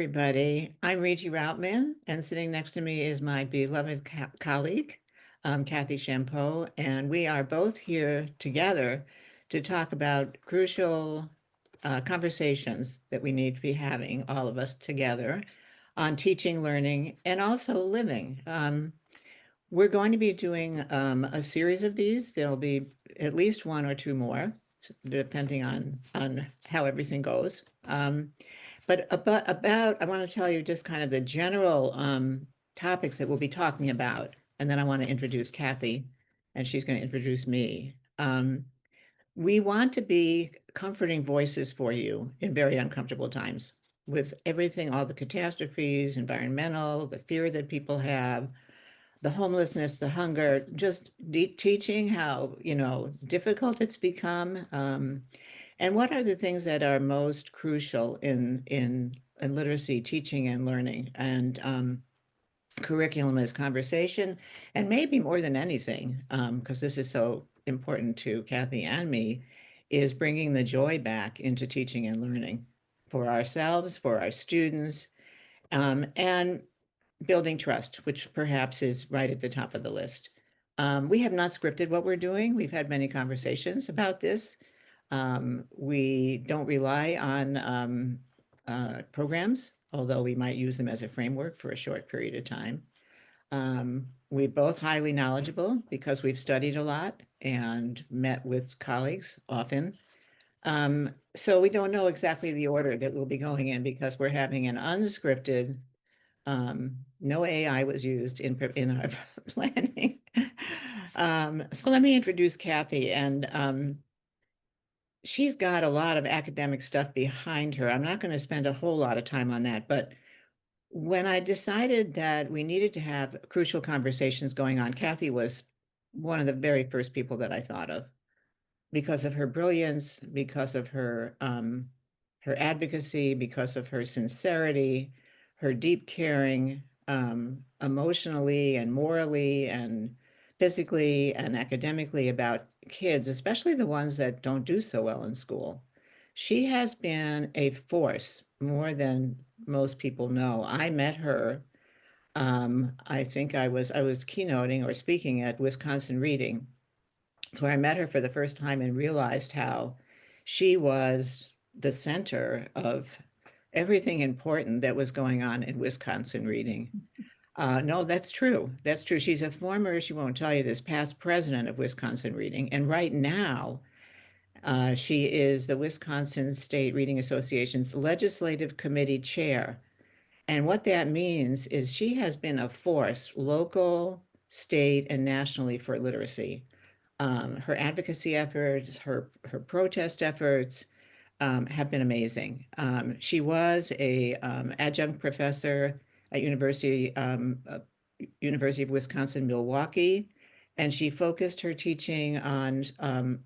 everybody. I'm Regie Routman, and sitting next to me is my beloved colleague, Kathy Champeau, and we are both here together to talk about crucial conversations that we need to be having, all of us together, on teaching, learning, and also living. We're going to be doing a series of these. There'll be at least one or two more, depending on how everything goes. But about, I want to tell you just kind of the general topics that we'll be talking about, and then I want to introduce Kathy, and she's going to introduce me. We want to be comforting voices for you in very uncomfortable times with everything, all the catastrophes, environmental, the fear that people have, the homelessness, the hunger, just teaching how, difficult it's become. And what are the things that are most crucial in literacy teaching and learning? And curriculum is conversation, and maybe more than anything, because this is so important to Kathy and me, is bringing the joy back into teaching and learning for ourselves, for our students, and building trust, which perhaps is right at the top of the list. We have not scripted what we're doing. We've had many conversations about this. We don't rely on programs, although we might use them as a framework for a short period of time. We're both highly knowledgeable because we've studied a lot and met with colleagues often. So we don't know exactly the order that we'll be going in because we're having an unscripted, no AI was used in our planning. So let me introduce Kathy, and she's got a lot of academic stuff behind her. I'm not going to spend a whole lot of time on that, but when I decided that we needed to have crucial conversations going on, Kathy was one of the very first people that I thought of because of her brilliance, because of her advocacy, because of her sincerity, her deep caring, emotionally and morally and physically and academically about kids, especially the ones that don't do so well in school. She has been a force more than most people know. I met her. I think I was keynoting or speaking at Wisconsin Reading, where I met her for the first time and realized how she was the center of everything important that was going on in Wisconsin Reading. No, that's true. That's true. She's a former, she won't tell you this, past president of Wisconsin Reading. And right now, she is the Wisconsin State Reading Association's legislative committee chair. And what that means is she has been a force, local, state, and nationally, for literacy. Her advocacy efforts, her protest efforts have been amazing. She was a adjunct professor at University of Wisconsin Milwaukee, and she focused her teaching on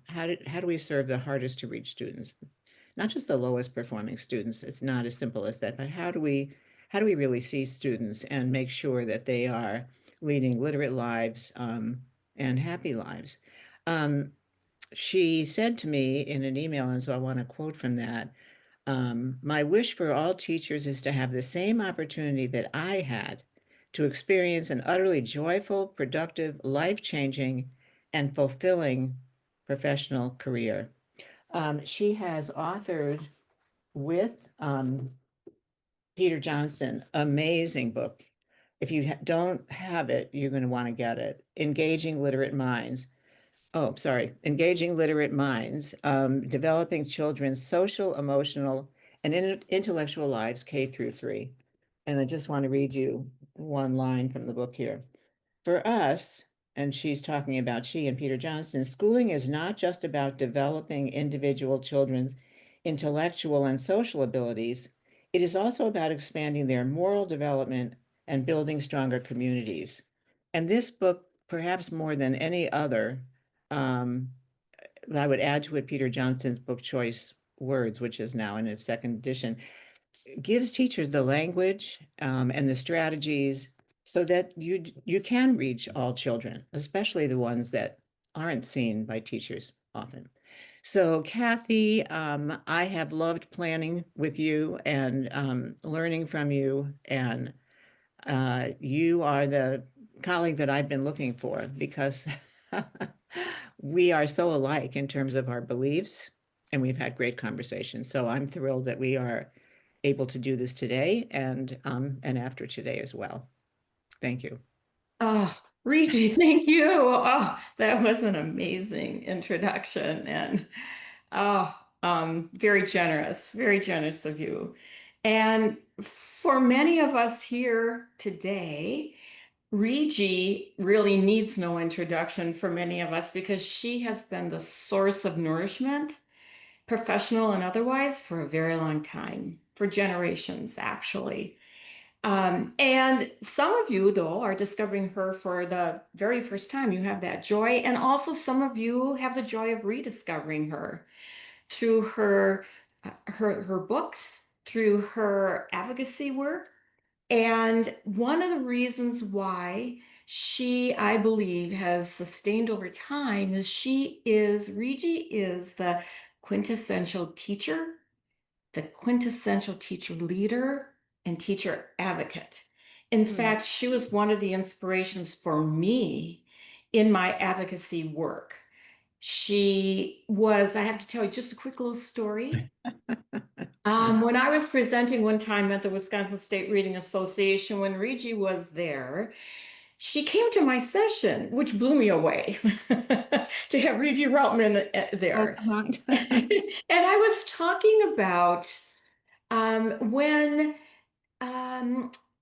how do we serve the hardest to reach students, not just the lowest performing students. It's not as simple as that, but how do we really see students and make sure that they are leading literate lives and happy lives. Um, she said to me in an email, and so I want to quote from that, my wish for all teachers is to have the same opportunity that I had to experience an utterly joyful, productive, life-changing, and fulfilling professional career. She has authored with Peter Johnston, amazing book. If you don't have it, you're going to want to get it. Engaging Literate Minds. Oh, sorry. Engaging Literate Minds, Developing Children's Social, Emotional, and Intellectual Lives K through 3. And I just want to read you one line from the book here. For us, and she's talking about she and Peter Johnston, schooling is not just about developing individual children's intellectual and social abilities. It is also about expanding their moral development and building stronger communities. And this book, perhaps more than any other, um, I would add to it Peter Johnston's book Choice Words, which is now in its second edition, gives teachers the language and the strategies so that you can reach all children, especially the ones that aren't seen by teachers often. So, Kathy, I have loved planning with you and learning from you, and you are the colleague that I've been looking for because we are so alike in terms of our beliefs, and we've had great conversations. So I'm thrilled that we are able to do this today and after today as well. Thank you. Oh, Regie, thank you. Oh, that was an amazing introduction and oh, very generous of you. And for many of us here today, Regie really needs no introduction for many of us because she has been the source of nourishment, professional and otherwise, for a very long time, for generations, actually. And some of you, though, are discovering her for the very first time. You have that joy. And also, some of you have the joy of rediscovering her through her books, through her advocacy work. And one of the reasons why she, I believe, has sustained over time is Regie is the quintessential teacher, the quintessential teacher leader, and teacher advocate. In Hmm. fact, she was one of the inspirations for me in my advocacy work. I have to tell you just a quick little story. When I was presenting one time at the Wisconsin State Reading Association, when Regie was there, she came to my session, which blew me away to have Regie Routman Oh, there. come on. And I was talking about when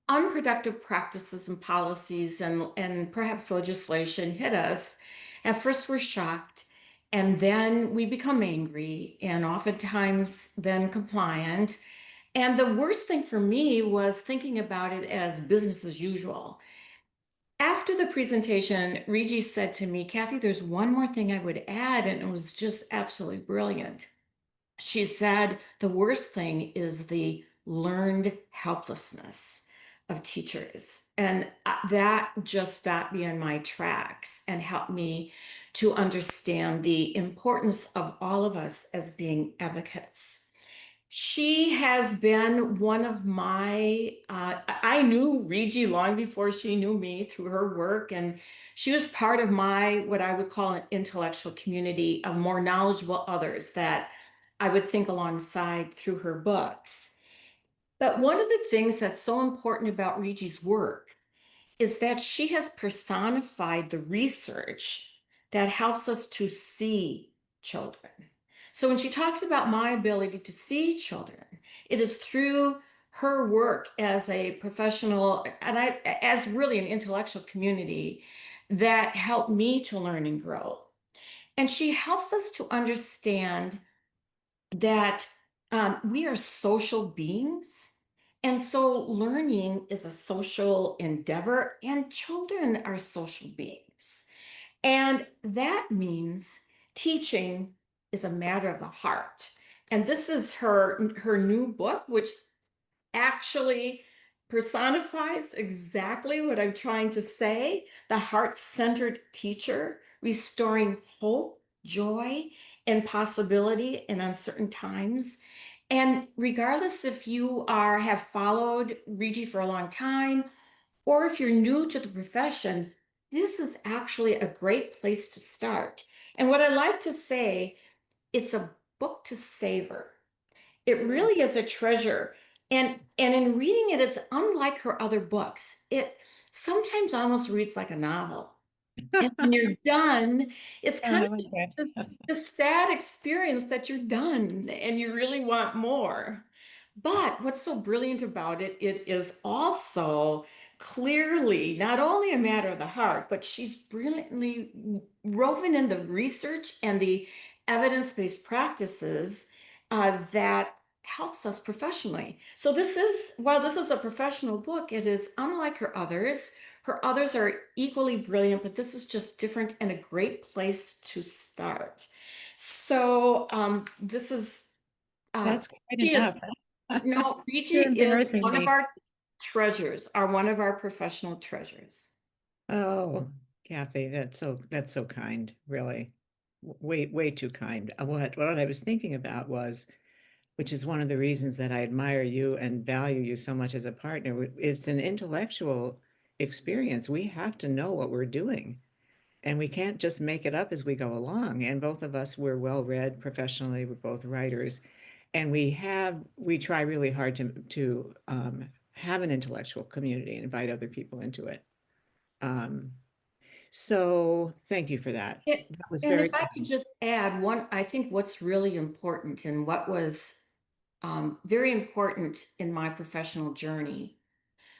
unproductive practices and policies and perhaps legislation hit us, at first we're shocked, and then we become angry, and oftentimes then compliant. And the worst thing for me was thinking about it as business as usual. After the presentation, Regie said to me, Kathy, there's one more thing I would add, and it was just absolutely brilliant. She said the worst thing is the learned helplessness of teachers. And that just stopped me in my tracks and helped me to understand the importance of all of us as being advocates. She has been one of I knew Regie long before she knew me through her work, and she was part of what I would call an intellectual community of more knowledgeable others that I would think alongside through her books. But one of the things that's so important about Regie's work is that she has personified the research that helps us to see children. So when she talks about my ability to see children, it is through her work as a professional and as really an intellectual community that helped me to learn and grow. And she helps us to understand that we are social beings. And so learning is a social endeavor, and children are social beings. And that means teaching is a matter of the heart. And this is her new book, which actually personifies exactly what I'm trying to say, the heart-centered teacher, restoring hope, joy, and possibility in uncertain times. And regardless if you have followed Regie for a long time, or if you're new to the profession, this is actually a great place to start. And what I like to say, it's a book to savor. It Mm. really is a treasure. And in reading it, it's unlike her other books. It sometimes almost reads like a novel. And when you're done, it's Oh, kind I of like that. the sad experience that you're done and you really want more. But what's so brilliant about it, it is also clearly not only a matter of the heart, but she's brilliantly woven in the research and the evidence-based practices that helps us professionally. So while this is a professional book, it is unlike her others. Her others are equally brilliant, but this is just different and a great place to start. So this is That's quite she is enough. no, You're Regie is embarrassing one of me. our treasures, are one of our professional treasures. Oh, Kathy, that's so kind, really. way too kind. What I was thinking about was, which is one of the reasons that I admire you and value you so much as a partner. It's an intellectual experience. We have to know what we're doing, and we can't just make it up as we go along. And both of us, we're well read professionally. We're both writers, and we try really hard to have an intellectual community and invite other people into it. Um, so thank you for that. It, That was and if very I could kind. just add one, I think what's really important and what was very important in my professional journey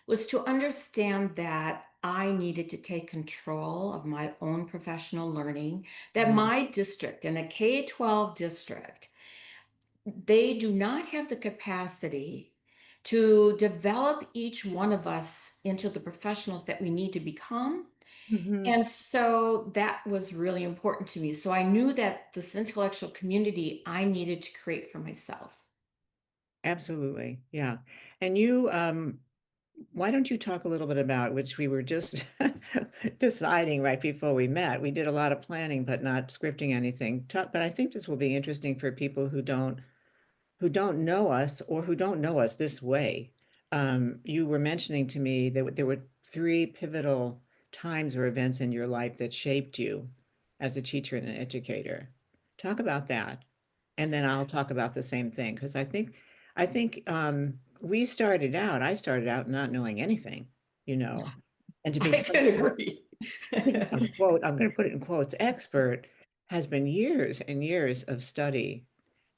was to understand that I needed to take control of my own professional learning, that Mm. my district and a K-12 district, they do not have the capacity to develop each one of us into the professionals that we need to become. Mhm. And so that was really important to me. So I knew that this intellectual community I needed to create for myself. Absolutely. Yeah. And why don't you talk a little bit about, which we were just deciding right before we met. We did a lot of planning, but not scripting anything. But I think this will be interesting for people who don't know us or who don't know us this way. You were mentioning to me that there were three pivotal times or events in your life that shaped you as a teacher and an educator. Talk about that, and then I'll talk about the same thing because I think I started out not knowing anything, you know, and to I become can agree. I'm going to put it in quotes, expert has been years and years of study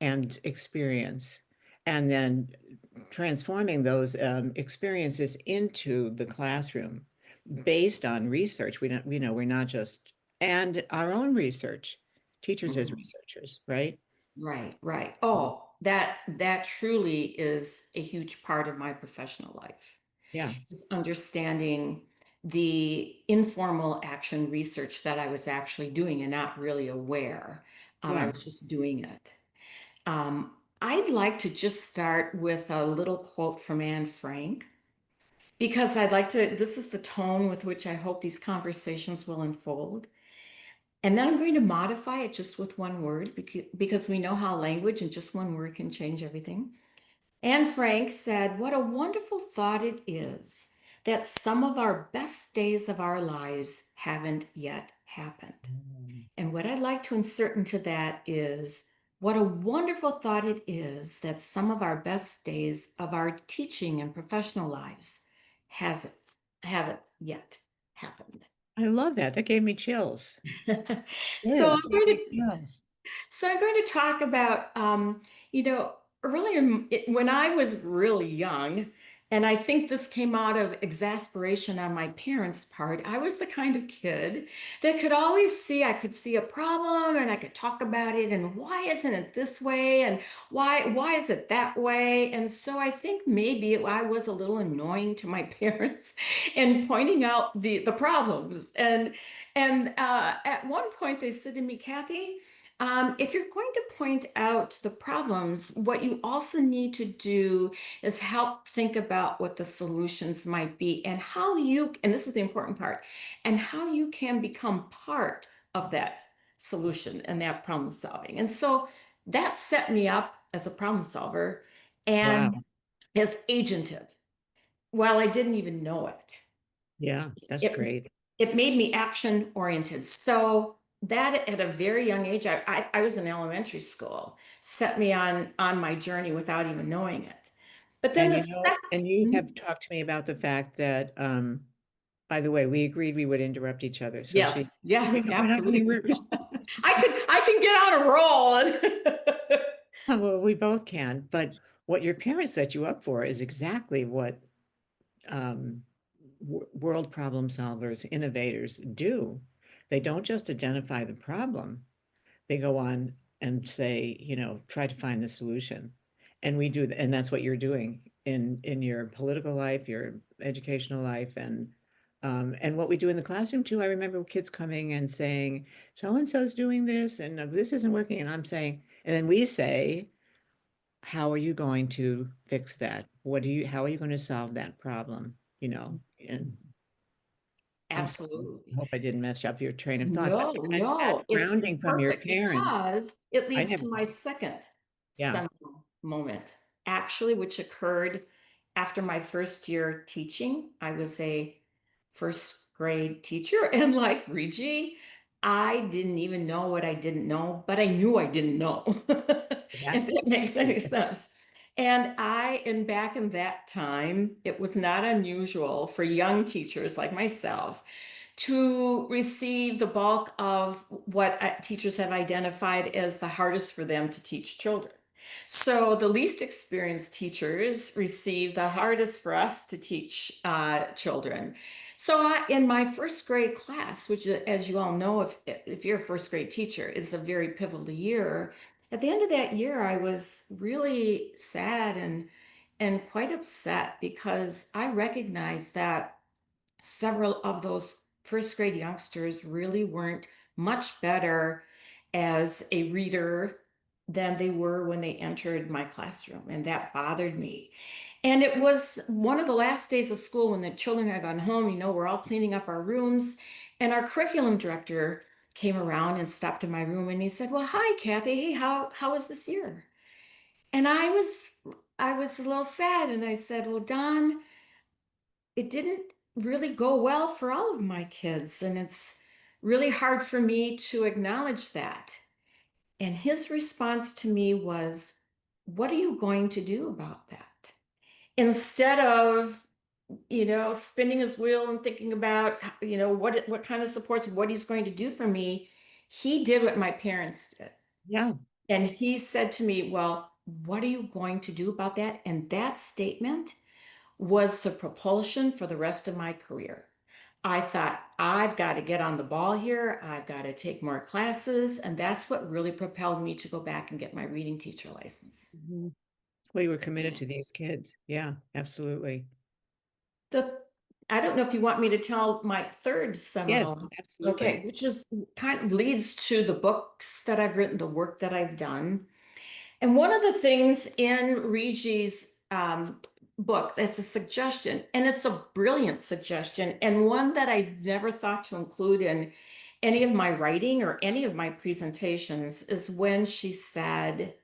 and experience, and then transforming those experiences into the classroom based on research. We don't, we're not just, and our own research, teachers as Mhm. researchers, right? Right, right. Oh, that truly is a huge part of my professional life, Yeah, is understanding the informal action research that I was actually doing and not really aware. I yeah. was just doing it. I'd like to just start with a little quote from Anne Frank because I'd like to, this is the tone with which I hope these conversations will unfold. And then I'm going to modify it just with one word because we know how language and just one word can change everything. Anne Frank said, "What a wonderful thought it is that some of our best days of our lives haven't yet happened." Mm. And what I'd like to insert into that is, what a wonderful thought it is that some of our best days of our teaching and professional lives hasn't haven't yet happened. I love that. That gave me chills. So Did. I'm It gave going me to chills. So I'm going to talk about, you know, earlier when I was really young, and I think this came out of exasperation on my parents' part. I was the kind of kid that could always see, I could see a problem and I could talk about it and why isn't it this way and why is it that way? And so I think maybe I was a little annoying to my parents in pointing out the problems. And at one point they said to me, "Kathy, if you're going to point out the problems, what you also need to do is help think about what the solutions might be and how you, and this is the important part, and how you can become part of that solution and that problem solving." And so that set me up as a problem solver and Wow. as agentive while I didn't even know it. Yeah, that's It great. it made me action oriented. So that at a very young age, I was in elementary school, set me on my journey without even knowing it. But then And the and you second, have talked to me about the fact that, by the way, we agreed we would interrupt each other. So yes, yeah, we're not getting absolutely. rude. I can get on a roll. Well, we both can. But what your parents set you up for is exactly what um, world problem solvers, innovators do. They don't just identify the problem, they go on and say, try to find the solution. And we do, and that's what you're doing in your political life, your educational life, and what we do in the classroom too. I remember kids coming and saying, so and so's doing this, and this isn't working, and I'm saying, and then we say, how are you going to fix that? How are you going to solve that problem? And I'm sorry. I Absolutely. hope I didn't mess up your train of thought, but No, that no, it's grounding from your perfect parents, because it I leads never. to my second Yeah. seminal moment, actually, which occurred after my first year teaching. I was a first grade teacher, and like Regie, I didn't even know what I didn't know, but I knew I didn't know, if That's that makes true. any sense. And back in that time, it was not unusual for young teachers like myself to receive the bulk of what teachers have identified as the hardest for them to teach children. So the least experienced teachers receive the hardest for us to teach children. So in my first grade class, which, as you all know, if you're a first grade teacher, is a very pivotal year. At the end of that year, I was really sad and quite upset because I recognized that several of those first grade youngsters really weren't much better as a reader than they were when they entered my classroom. And that bothered me. And it was one of the last days of school when the children had gone home. We're all cleaning up our rooms. And our curriculum director came around and stopped in my room and he said, "Well, hi, Kathy. Hey, how was this year?" And I was a little sad. And I said, "Well, Don, it didn't really go well for all of my kids, and it's really hard for me to acknowledge that." And his response to me was, "What are you going to do about that?" Instead of, spinning his wheel and thinking about, what kind of supports, what he's going to do for me, he did what my parents did. Yeah. And he said to me, "Well, what are you going to do about that?" And that statement was the propulsion for the rest of my career. I thought, I've got to get on the ball here. I've got to take more classes. And that's what really propelled me to go back and get my reading teacher license. Mhm. Well, you were committed to these kids. Yeah, absolutely. The I don't know if you want me to tell my third Yes, seminal, absolutely. okay, which is kind of leads to the books that I've written, the work that I've done. And one of the things in Regie's book that's a suggestion, and it's a brilliant suggestion, and one that I've never thought to include in any of my writing or any of my presentations, is when she said,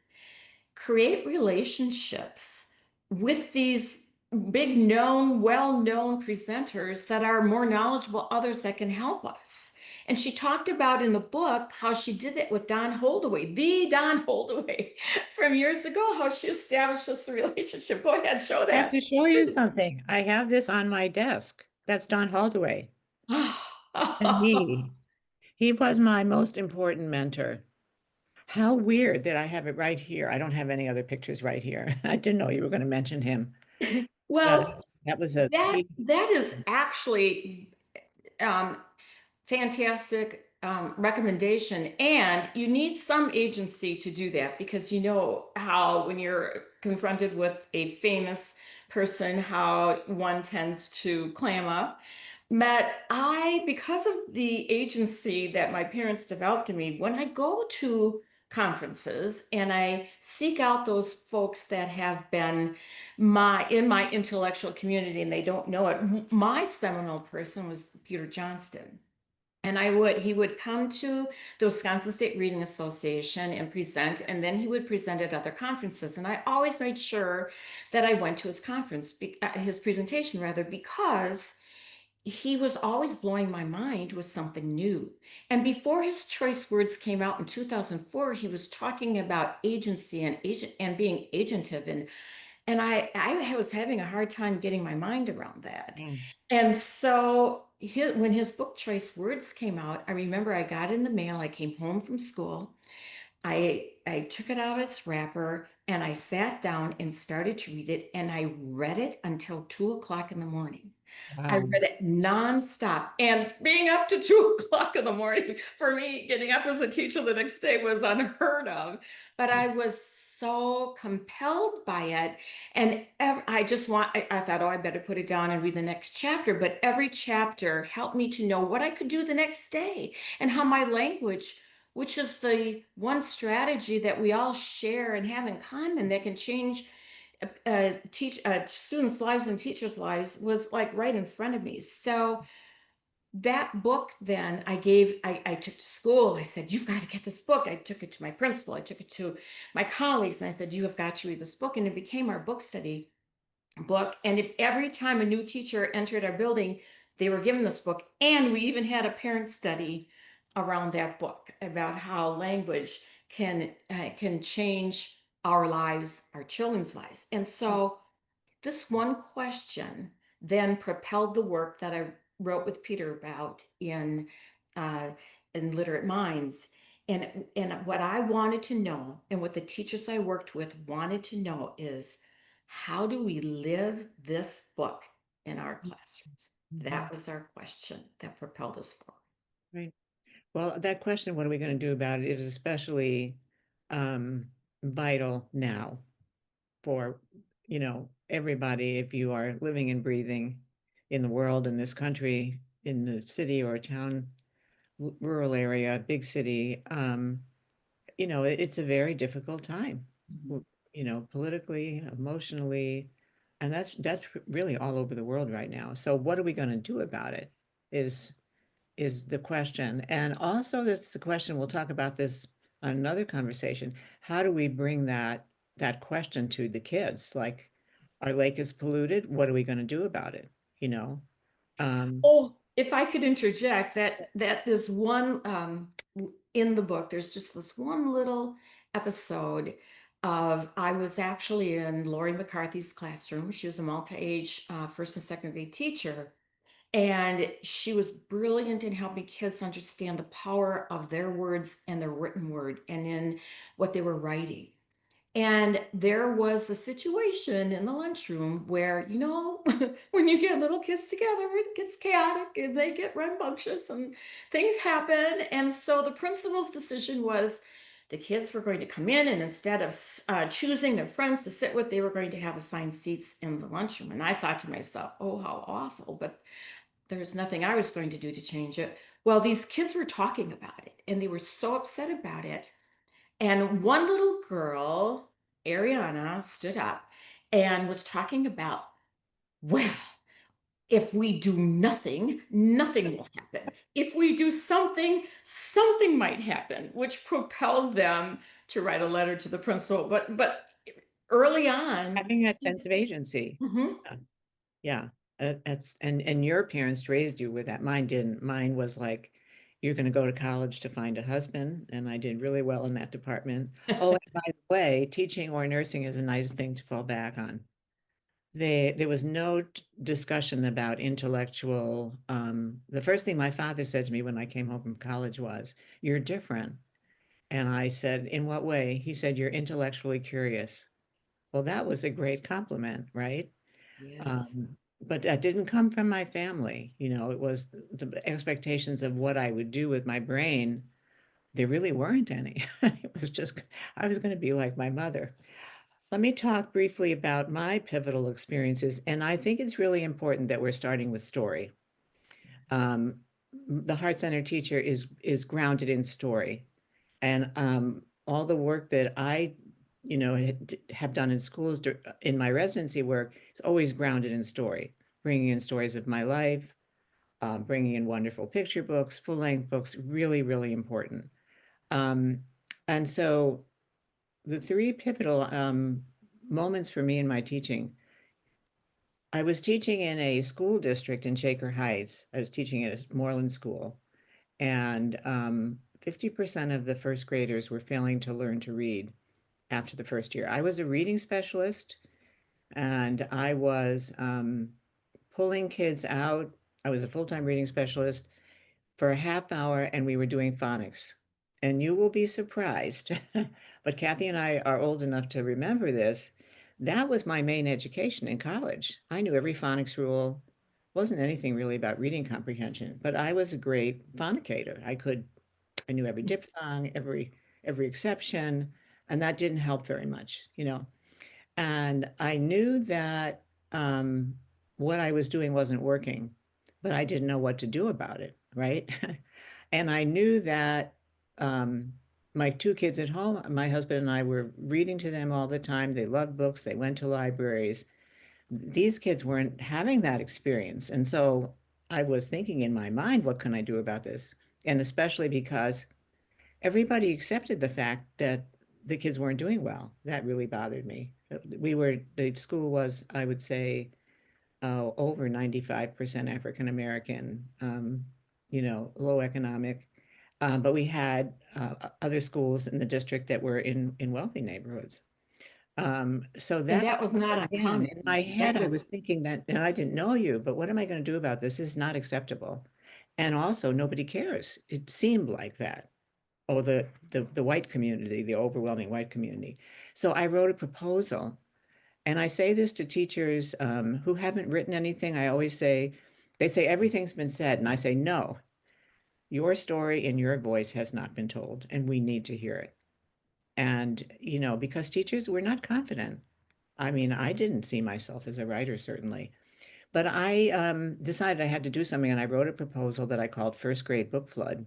"Create relationships with these big known, well-known presenters that are more knowledgeable, others that can help us." And she talked about in the book how she did it with Don Holdaway, the Don Holdaway from years ago, how she established this relationship. Go ahead, show I have that. to show you something. I have this on my desk. That's Don Holdaway. And he was my most important mentor. How weird that I have it right here. I don't have any other pictures right here. I didn't know you were going to mention him. Yeah, Well, that was a that is actually um, fantastic recommendation. And you need some agency to do that because you know how, when you're confronted with a famous person, how one tends to clam up. But because of the agency that my parents developed in me, when I go to conferences and I seek out those folks that have been in my intellectual community and they don't know it, my seminal person was Peter Johnston. And he would come to the Wisconsin State Reading Association and present, and then he would present at other conferences. And I always made sure that I went to his his presentation rather, because he was always blowing my mind with something new. And before his choice words came out in 2004, he was talking about agency and being agentive. And I was having a hard time getting my mind around that. Mm. And so when his book Choice Words came out, I remember I got in the mail. I came home from school. I took it out of its wrapper and I sat down and started to read it. And I read it until 2 o'clock in the morning. I Wow. read it nonstop. And being up to 2 o'clock in the morning, for me, getting up as a teacher the next day was unheard of. But I was so compelled by it. And I thought, oh, I better put it down and read the next chapter. But every chapter helped me to know what I could do the next day and how my language, which is the one strategy that we all share and have in common that can change teach students' lives and teachers' lives, was like right in front of me. So that book then I took to school. I said, you've got to get this book. I took it to my principal. I took it to my colleagues and I said, you have got to read this book. And it became our book study book. And every time a new teacher entered our building, they were given this book. And we even had a parent study around that book about how language can change our lives, our children's lives. And so this one question then propelled the work that I wrote with Peter about uh, in Literate Minds. And what I wanted to know, and what the teachers I worked with wanted to know, is how do we live this book in our classrooms? Mhm. That was our question that propelled us forward. Right. Well, that question, what are we going to do about it, is especially um, vital now for, everybody. If you are living and breathing in the world, in this country, in the city or town, rural area, big city, it's a very difficult time, Mhm. politically, emotionally, and that's really all over the world right now. So what are we going to do about it? Is is the question. And also that's the question, we'll talk about this on another conversation. How do we bring that question to the kids? Like, our lake is polluted. What are we going to do about it? You know? Um, Oh, if I could interject, that is one in the book. There's just this one little episode of I was actually in Lori McCarthy's classroom. She was a multi-age first and second grade teacher, and she was brilliant in helping kids understand the power of their words and their written word, and in what they were writing. And there was a situation in the lunchroom where, when you get little kids together, it gets chaotic and they get rambunctious and things happen. And so the principal's decision was the kids were going to come in, and instead of choosing their friends to sit with, they were going to have assigned seats in the lunchroom. And I thought to myself, oh, how awful. But there was nothing I was going to do to change it. Well, these kids were talking about it and they were so upset about it, and one little girl, Ariana, stood up and was talking about, well, if we do nothing, nothing will happen. If we do something, something might happen, which propelled them to write a letter to the principal. But early on, Having that sense of agency. mhm. Yeah. Yeah. That's and your parents raised you with that. Mine didn't. Mine was like, you're going to go to college to find a husband, and I did really well in that department. Oh, and by the way, teaching or nursing is a nice thing to fall back on. There was no discussion about intellectual. The first thing my father said to me when I came home from college was, "You're different." And I said, "In what way?" He said, "You're intellectually curious." Well, that was a great compliment, right? Yes. But that didn't come from my family. It was the expectations of what I would do with my brain. There really weren't any. It was just, I was going to be like my mother. Let me talk briefly about my pivotal experiences. And I think it's really important that we're starting with story. Um, the Heart Center teacher is grounded in story. And all the work that I, have done in schools in my residency work is always grounded in story, bringing in stories of my life, bringing in wonderful picture books, full-length books, really, really important. Um, and so the three pivotal moments for me in my teaching, I was teaching in a school district in Shaker Heights. I was teaching at a Moreland school, and 50% of the first graders were failing to learn to read after the first year. I was a reading specialist, and I was pulling kids out. I was a full-time reading specialist for a half hour, and we were doing phonics. And you will be surprised, but Kathy and I are old enough to remember this. That was my main education in college. I knew every phonics rule. Wasn't anything really about reading comprehension, but I was a great phonicator. I knew every diphthong, every exception, and that didn't help very much. And I knew that what I was doing wasn't working, but I didn't know what to do about it, right? And I knew that um, my two kids at home, my husband and I were reading to them all the time. They loved books, they went to libraries. These kids weren't having that experience. And so I was thinking in my mind, what can I do about this? And especially because everybody accepted the fact that the kids weren't doing well. That really bothered me. The school was, I would say, over 95% African American, low economic. But we had other schools in the district that were in wealthy neighborhoods. So And that, that was not again, uncommon. in my head, That I was was, thinking that, and I didn't know you, but what am I going to do about this? This is not acceptable. And also, nobody cares. It seemed like that. Oh, the white community, the overwhelming white community. So I wrote a proposal, and I say this to teachers who haven't written anything. I always say, they say everything's been said, and I say, no, your story in your voice has not been told, and we need to hear it. And, because teachers were not confident. I mean, I didn't see myself as a writer, certainly. But I decided I had to do something, and I wrote a proposal that I called First Grade Book Flood.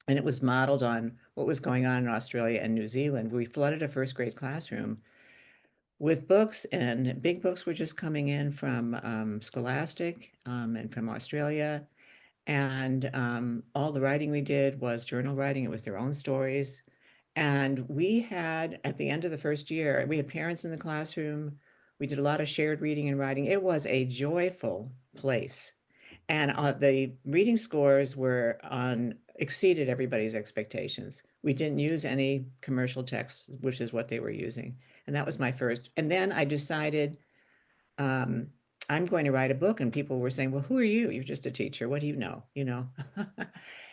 And it was modeled on what was going on in Australia and New Zealand. We flooded a first grade classroom with books, and big books were just coming in from Scholastic and from Australia. And all the writing we did was journal writing, it was their own stories. And we had, at the end of the first year, we had parents in the classroom. We did a lot of shared reading and writing. It was a joyful place. And the reading scores were on exceeded everybody's expectations. We didn't use any commercial texts, which is what they were using. And that was my first. And then I decided um, I'm going to write a book. And people were saying, well, who are you? You're just a teacher. What do you know?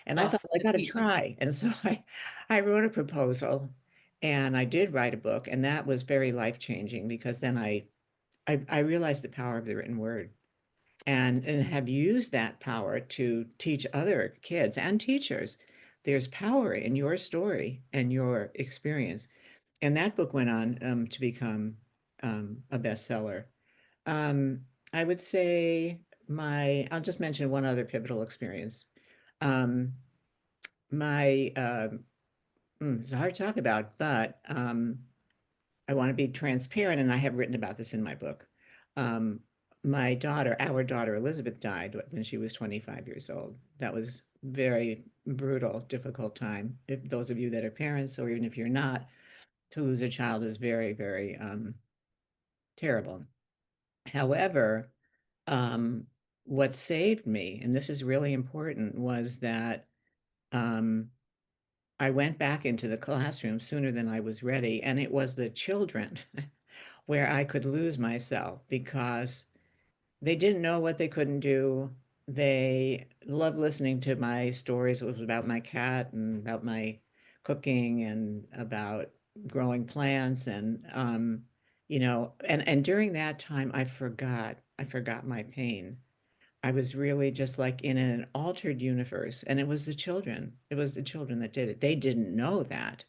And I thought, yes, well, I to got to teach. try. And so I wrote a proposal and I did write a book. And that was very life-changing because then I realized the power of the written word and have used that power to teach other kids and teachers. There's power in your story and your experience. And that book went on to become a bestseller. Um, I would say I'll just mention one other pivotal experience. Um, my, it's hard to talk about, but I want to be transparent, and I have written about this in my book. Um, our daughter Elizabeth, died when she was 25 years old. That was very brutal, difficult time. If those of you that are parents, or even if you're not, to lose a child is very, very terrible. However, um, what saved me, and this is really important, was that um, I went back into the classroom sooner than I was ready, and it was the children where I could lose myself because they didn't know what they couldn't do. They loved listening to my stories. It was about my cat and about my cooking and about growing plants and during that time I forgot my pain. I was really just like in an altered universe, and it was the children. It was the children that did it. They didn't know that.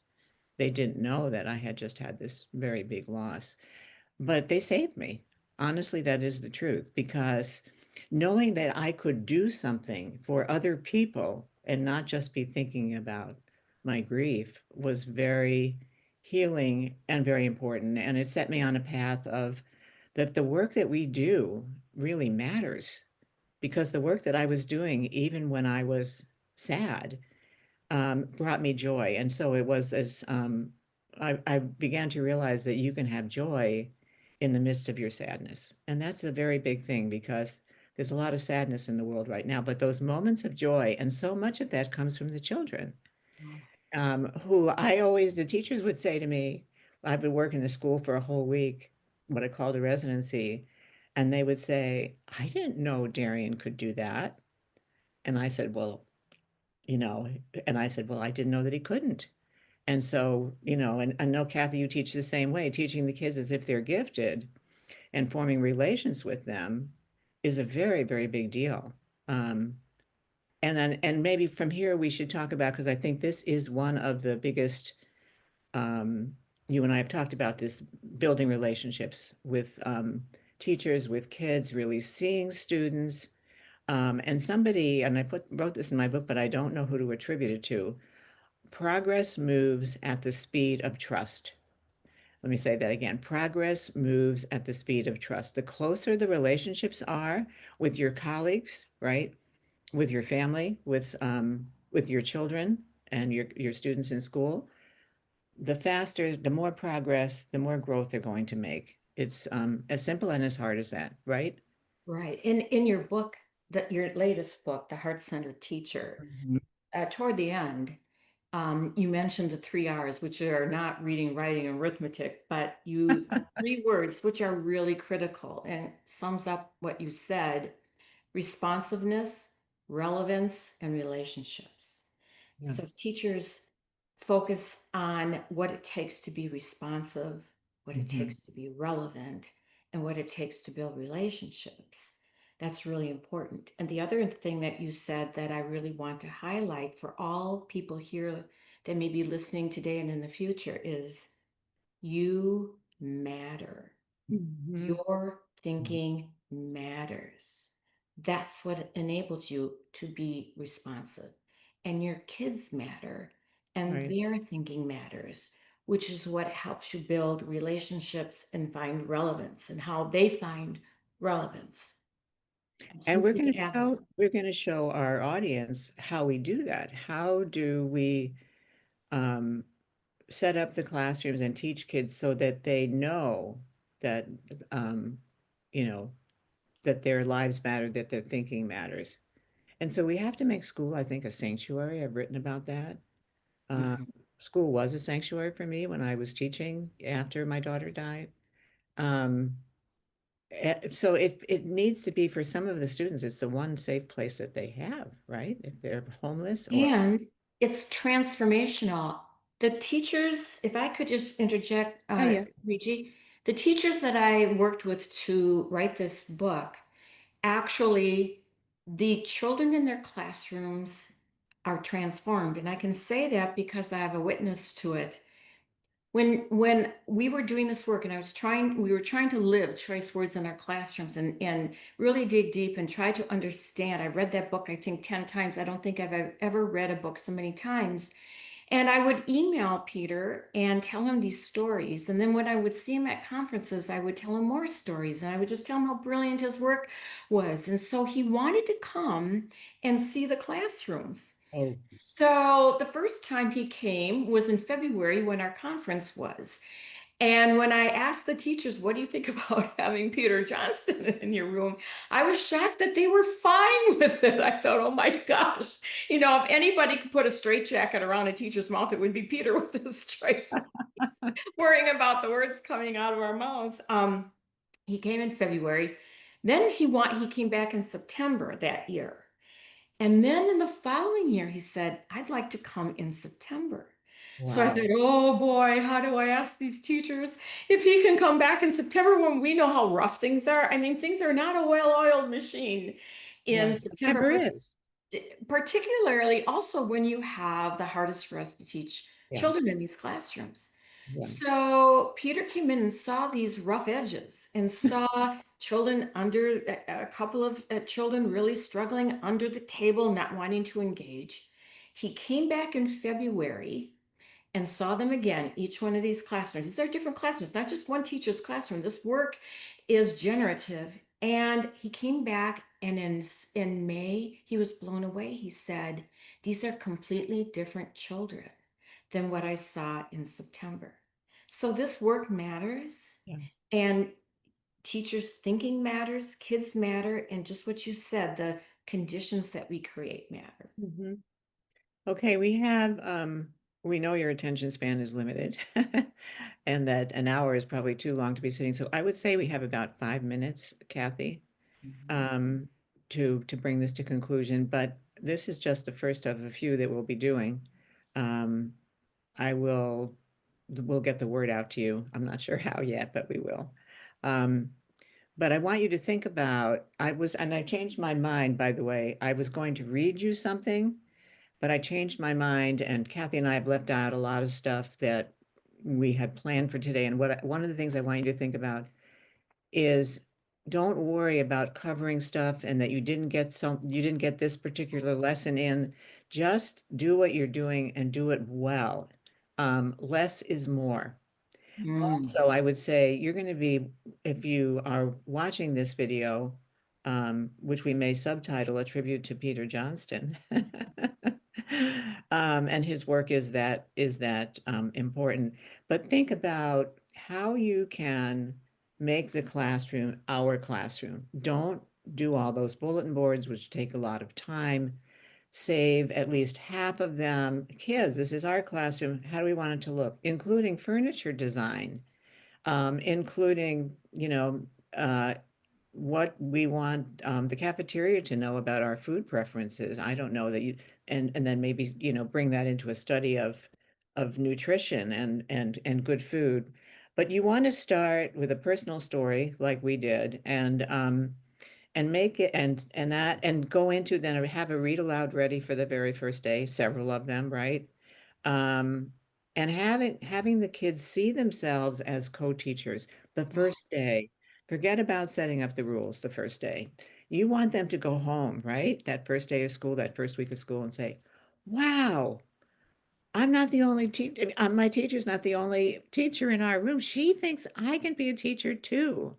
They didn't know that I had just had this very big loss. But they saved me. Honestly, that is the truth because knowing that I could do something for other people and not just be thinking about my grief was very healing and very important. And it set me on a path of that the work that we do really matters because the work that I was doing, even when I was sad, brought me joy. And so it was as I began to realize that you can have joy in the midst of your sadness. And that's a very big thing because there's a lot of sadness in the world right now. But those moments of joy, and so much of that comes from the children, the teachers would say to me, I've been working in school for a whole week, what I called a residency. And they would say, I didn't know Darian could do that. And I said, well, you know, I didn't know that he couldn't. And so, and I know, Kathy, you teach the same way, teaching the kids as if they're gifted and forming relations with them is a very, very big deal. Um, and maybe from here we should talk about, because I think this is one of the biggest, um, you and I have talked about this, building relationships with teachers, with kids, really seeing students. And I wrote this in my book, but I don't know who to attribute it to. Progress moves at the speed of trust. Let me say that again. Progress moves at the speed of trust. The closer the relationships are with your colleagues, right? With your family, with your children and your students in school, the faster, the more progress, the more growth they're going to make. It's as simple and as hard as that, right? Right. In your book, that your latest book, The Heart-Centered Teacher, Mhm. toward the end, you mentioned the three R's, which are not reading, writing, and arithmetic, but you three words which are really critical and sums up what you said: responsiveness, relevance, and relationships. Yeah. So if teachers focus on what it takes to be responsive, what it Hmm. takes to be relevant, and what it takes to build relationships. That's really important. And the other thing that you said that I really want to highlight for all people here that may be listening today and in the future is you matter. Hmm. Your thinking matters. That's what enables you to be responsive. And your kids matter, and Right. their thinking matters, which is what helps you build relationships and find relevance and how they find relevance. I just And wanted to add that. we're going to show our audience how we do that. How do we um, set up the classrooms and teach kids so that they know that um, you know that their lives matter, that their thinking matters. And so we have to make school, I think, a sanctuary. I've written about that. Uh, Mhm. School was a sanctuary for me when I was teaching after my daughter died. Um, so it needs to be for some of the students, it's the one safe place that they have, right? If they're homeless or And it's transformational. The teachers, if I could just interject, yeah, yeah. Regie, the teachers that I worked with to write this book, actually, the children in their classrooms are transformed. And I can say that because I have a witness to it. When we were doing this work and we were trying to live choice words in our classrooms and really dig deep and try to understand. I read that book, I think 10 times. I don't think I've ever read a book so many times. And I would email Peter and tell him these stories. And then when I would see him at conferences, I would tell him more stories. And I would just tell him how brilliant his work was. And so he wanted to come and see the classrooms. Oh, So the first time he came was in February when our conference was. And when I asked the teachers, what do you think about having Peter Johnston in your room? I was shocked that they were fine with it. I thought, oh my gosh, if anybody could put a straitjacket around a teacher's mouth, it would be Peter with his choice words, worrying about the words coming out of our mouths. He came in February. Then he came back in September that year. And then in the following year, he said, I'd like to come in September. So I thought, wow. oh boy, how do I ask these teachers if he can come back in September when we know how rough things are? I mean, things are not a well-oiled machine in No, it September, never is. particularly also when you have the hardest for us to teach Yeah, children in these classrooms. yeah. So Peter came in and saw these rough edges and saw children under a couple of children really struggling under the table, not wanting to engage. He came back in February and saw them again, each one of these classrooms. These are different classrooms, not just one teacher's classroom. This work is generative. And he came back, and in May, he was blown away. He said, these are completely different children than what I saw in September. So this work matters, Yeah. and teachers' thinking matters, kids matter, and just what you said, the conditions that we create matter. Hmm. Okay, we know your attention span is limited and that an hour is probably too long to be sitting. So I would say we have about 5 minutes, Kathy, Mhm. um, to bring this to conclusion. But this is just the first of a few that we'll be doing. Um, I will we'll get the word out to you. I'm not sure how yet, but we will. Um, but I want you to think about, and I changed my mind, by the way. I was going to read you something, but I changed my mind, and Kathy and I have left out a lot of stuff that we had planned for today. And one of the things I want you to think about is don't worry about covering stuff and that you didn't get this particular lesson in. Just do what you're doing and do it well. Less is more. Mm. Also, I would say you're going to be, if you are watching this video, which we may subtitle a tribute to Peter Johnston, and his work is that important. But think about how you can make the classroom our classroom. Don't do all those bulletin boards, which take a lot of time. Save at least half of them. Kids, this is our classroom. How do we want it to look? Including furniture design, including, uh, what we want the cafeteria to know about our food preferences. I don't know that you, and then maybe, bring that into a study of nutrition and good food. But you want to start with a personal story like we did, and make it and go into then have a read aloud ready for the very first day, several of them, right? Um, and having the kids see themselves as co-teachers the first day. Forget about setting up the rules the first day. You want them to go home, right? That first day of school, that first week of school, and say, "Wow, I'm not the only teacher. My teacher's not the only teacher in our room. She thinks I can be a teacher too."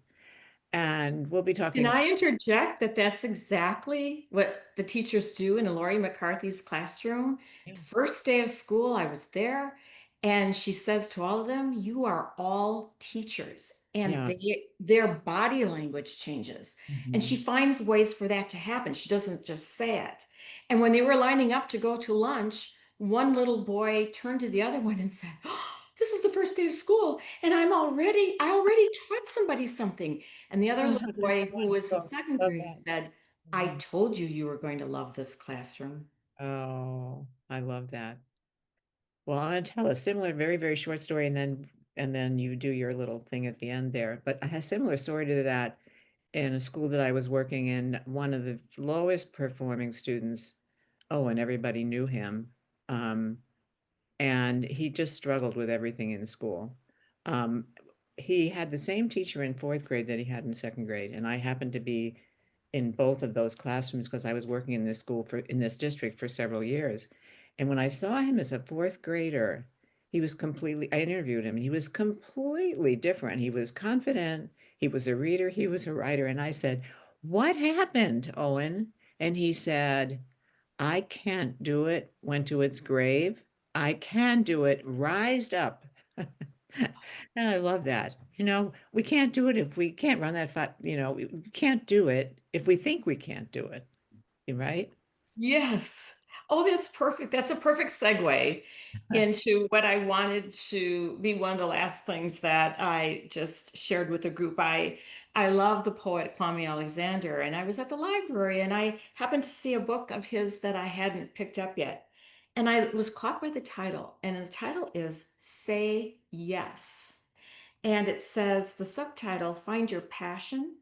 And we'll be Can talking. I interject that that's exactly what the teachers do in Lori McCarthy's classroom? Yeah, First day of school, I was there, and she says to all of them, "You are all teachers." And yeah. their body language changes. And she Mhm. finds ways for that to happen. She doesn't just say it. And when they were lining up to go to lunch, one little boy turned to the other one and said, "Oh, this is the first day of school, and I already taught somebody something." And the other Oh, little that's boy, who was in wonderful. second Love grade, that. said, "I Mhm. told you you were going to love this classroom." Oh, I love that. Well, I'm gonna tell a similar, very, very short story, and then you do your little thing at the end there. But I had a similar story to that in a school that I was working in. One of the lowest performing students, oh, and everybody knew him. Um, and he just struggled with everything in school. Um, he had the same teacher in fourth grade that he had in second grade, and I happened to be in both of those classrooms because I was working in this school in this district for several years. And when I saw him as a fourth grader, I interviewed him, and he was completely different. He was confident, he was a reader, he was a writer. And I said, "What happened, Owen?" And he said, "I can't do it, went to its grave. I can do it, rised up." And I love that. We can't do it if we can't run that fast. We can't do it if we think we can't do it, right? Yes. Oh, that's perfect. That's a perfect segue into what I wanted to be one of the last things that I just shared with the group. I love the poet Kwame Alexander, and I was at the library and I happened to see a book of his that I hadn't picked up yet. And I was caught by the title, and the title is Say Yes. And it says the subtitle, Find Your Passion,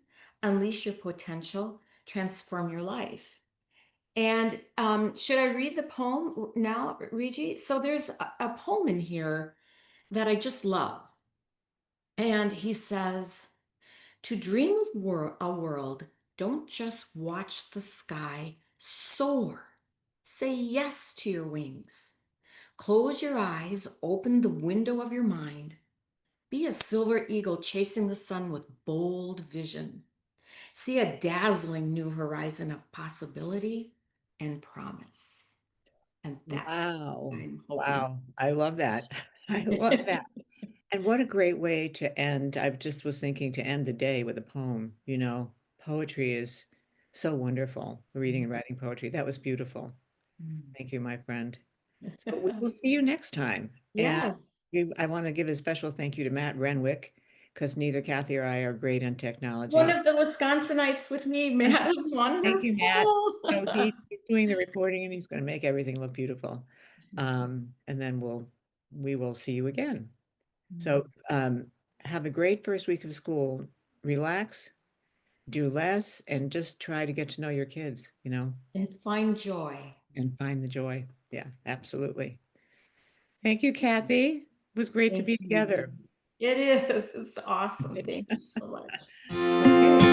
Unleash Your Potential, Transform Your Life. And should I read the poem now, Regie? So there's a poem in here that I just love. And he says, to dream of a world, don't just watch the sky, soar. Say yes to your wings. Close your eyes, open the window of your mind. Be a silver eagle chasing the sun with bold vision. See a dazzling new horizon of possibility and promise. And that's what Wow. I'm hoping. Wow. I love that. I love that. And what a great way to end. I just was thinking to end the day with a poem. Poetry is so wonderful, reading and writing poetry. That was beautiful. Thank you, my friend. So we will see you next time. And Yes. I want to give a special thank you to Matt Renwick because neither Kathy or I are great on One technology. of the Wisconsinites with me, Matt, was Thank you, Matt. wonderful. So he's doing the reporting and he's going to make everything look beautiful. And then we will see you again. So have a great first week of school. Relax, do less, and just try to get to know your kids, And find joy. and find the joy. Yeah, absolutely. Thank you, Kathy. It was great to Thank be you, Regie. together. It is. It's awesome. Thank you so much. Okay.